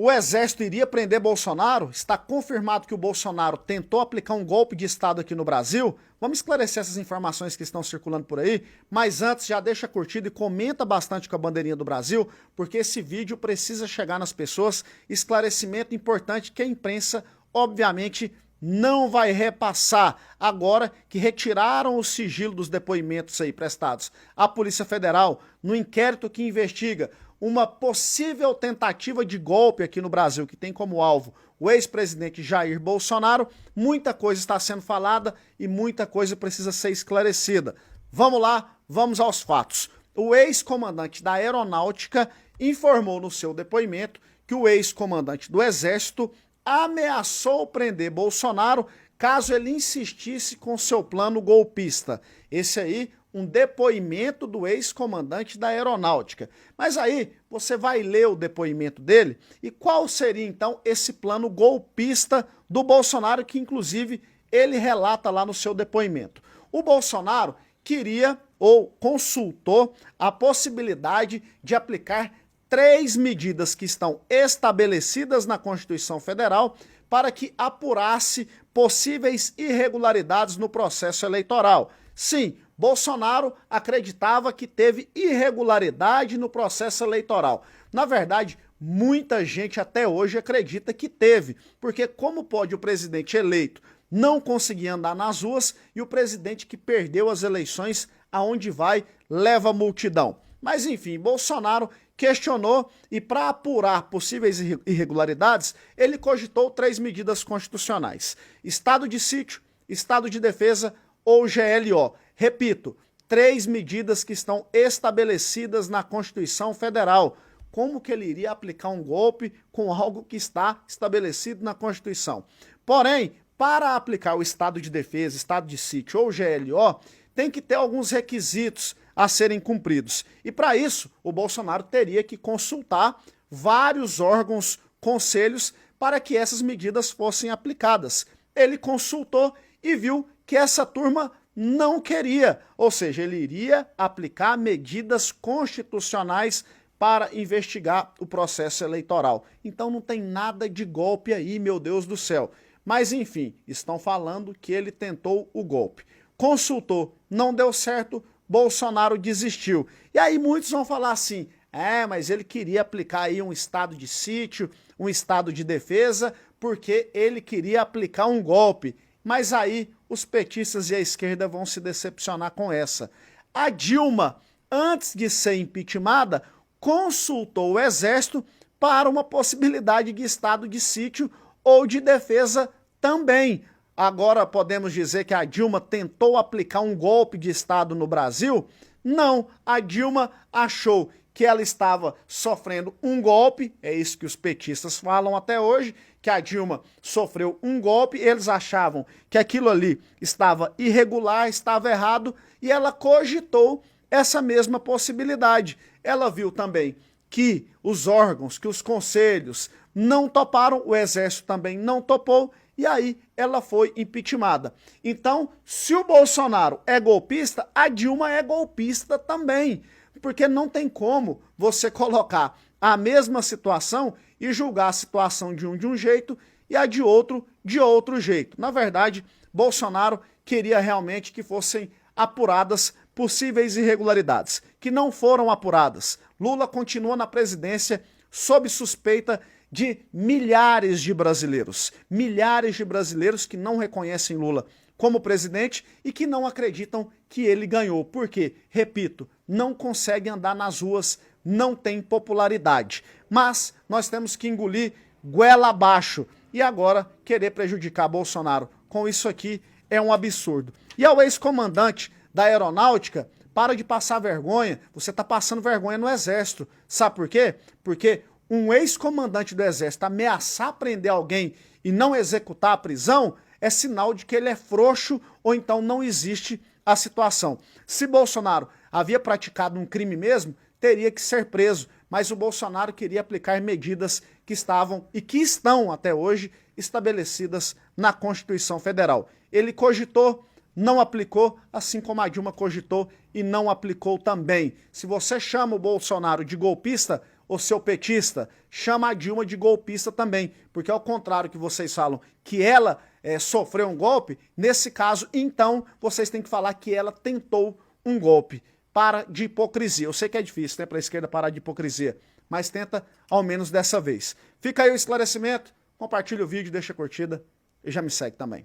O Exército iria prender Bolsonaro? Está confirmado que o Bolsonaro tentou aplicar um golpe de Estado aqui no Brasil? Vamos esclarecer essas informações que estão circulando por aí, mas antes já deixa curtida e comenta bastante com a bandeirinha do Brasil, porque esse vídeo precisa chegar nas pessoas. Esclarecimento importante que a imprensa, obviamente, não vai repassar agora que retiraram o sigilo dos depoimentos aí prestados à Polícia Federal no inquérito que investiga uma possível tentativa de golpe aqui no Brasil, que tem como alvo o ex-presidente Jair Bolsonaro. Muita coisa está sendo falada e muita coisa precisa ser esclarecida. Vamos lá, vamos aos fatos. O ex-comandante da Aeronáutica informou no seu depoimento que o ex-comandante do Exército ameaçou prender Bolsonaro caso ele insistisse com seu plano golpista. Esse aí, um depoimento do ex-comandante da Aeronáutica. Mas aí, você vai ler o depoimento dele e qual seria então esse plano golpista do Bolsonaro, que inclusive ele relata lá no seu depoimento. O Bolsonaro queria ou consultou a possibilidade de aplicar 3 medidas que estão estabelecidas na Constituição Federal para que apurasse possíveis irregularidades no processo eleitoral. Sim, Bolsonaro acreditava que teve irregularidade no processo eleitoral. Na verdade, muita gente até hoje acredita que teve, porque como pode o presidente eleito não conseguir andar nas ruas e o presidente que perdeu as eleições, aonde vai, leva multidão. Mas enfim, Bolsonaro questionou e para apurar possíveis irregularidades, ele cogitou 3 medidas constitucionais: estado de sítio, estado de defesa ou GLO. Repito, 3 medidas que estão estabelecidas na Constituição Federal. Como que ele iria aplicar um golpe com algo que está estabelecido na Constituição? Porém, para aplicar o estado de defesa, estado de sítio ou GLO, tem que ter alguns requisitos a serem cumpridos. E para isso, o Bolsonaro teria que consultar vários órgãos, conselhos, para que essas medidas fossem aplicadas. Ele consultou e viu que essa turma não queria, ou seja, ele iria aplicar medidas constitucionais para investigar o processo eleitoral. Então não tem nada de golpe aí, meu Deus do céu. Mas enfim, estão falando que ele tentou o golpe. Consultou, não deu certo, Bolsonaro desistiu. E aí muitos vão falar assim, mas ele queria aplicar aí um estado de sítio, um estado de defesa, porque ele queria aplicar um golpe. Mas aí os petistas e a esquerda vão se decepcionar com essa. A Dilma, antes de ser impeachmentada, consultou o Exército para uma possibilidade de estado de sítio ou de defesa também. Agora podemos dizer que a Dilma tentou aplicar um golpe de Estado no Brasil? Não, a Dilma achou que ela estava sofrendo um golpe, é isso que os petistas falam até hoje, que a Dilma sofreu um golpe, eles achavam que aquilo ali estava irregular, estava errado, e ela cogitou essa mesma possibilidade. Ela viu também que os órgãos, que os conselhos não toparam, o Exército também não topou, e aí ela foi impeachmentada. Então, se o Bolsonaro é golpista, a Dilma é golpista também, porque não tem como você colocar a mesma situação e julgar a situação de um jeito e a de outro jeito. Na verdade, Bolsonaro queria realmente que fossem apuradas possíveis irregularidades, que não foram apuradas. Lula continua na presidência sob suspeita de milhares de brasileiros que não reconhecem Lula como presidente e que não acreditam que ele ganhou. Porque, repito, não consegue andar nas ruas, não tem popularidade. Mas nós temos que engolir goela abaixo e agora querer prejudicar Bolsonaro com isso aqui é um absurdo. E ao ex-comandante da Aeronáutica, para de passar vergonha, você está passando vergonha no Exército. Sabe por quê? Porque um ex-comandante do Exército ameaçar prender alguém e não executar a prisão é sinal de que ele é frouxo ou então não existe a situação. Se Bolsonaro havia praticado um crime mesmo, teria que ser preso, mas o Bolsonaro queria aplicar medidas que estavam e que estão até hoje estabelecidas na Constituição Federal. Ele cogitou, não aplicou, assim como a Dilma cogitou e não aplicou também. Se você chama o Bolsonaro de golpista, ô seu petista, chama a Dilma de golpista também, porque ao contrário que vocês falam que ela sofreu um golpe, nesse caso, então, vocês têm que falar que ela tentou um golpe. Para de hipocrisia. Eu sei que é difícil, né, para a esquerda parar de hipocrisia, mas tenta ao menos dessa vez. Fica aí o esclarecimento, compartilha o vídeo, deixa a curtida e já me segue também.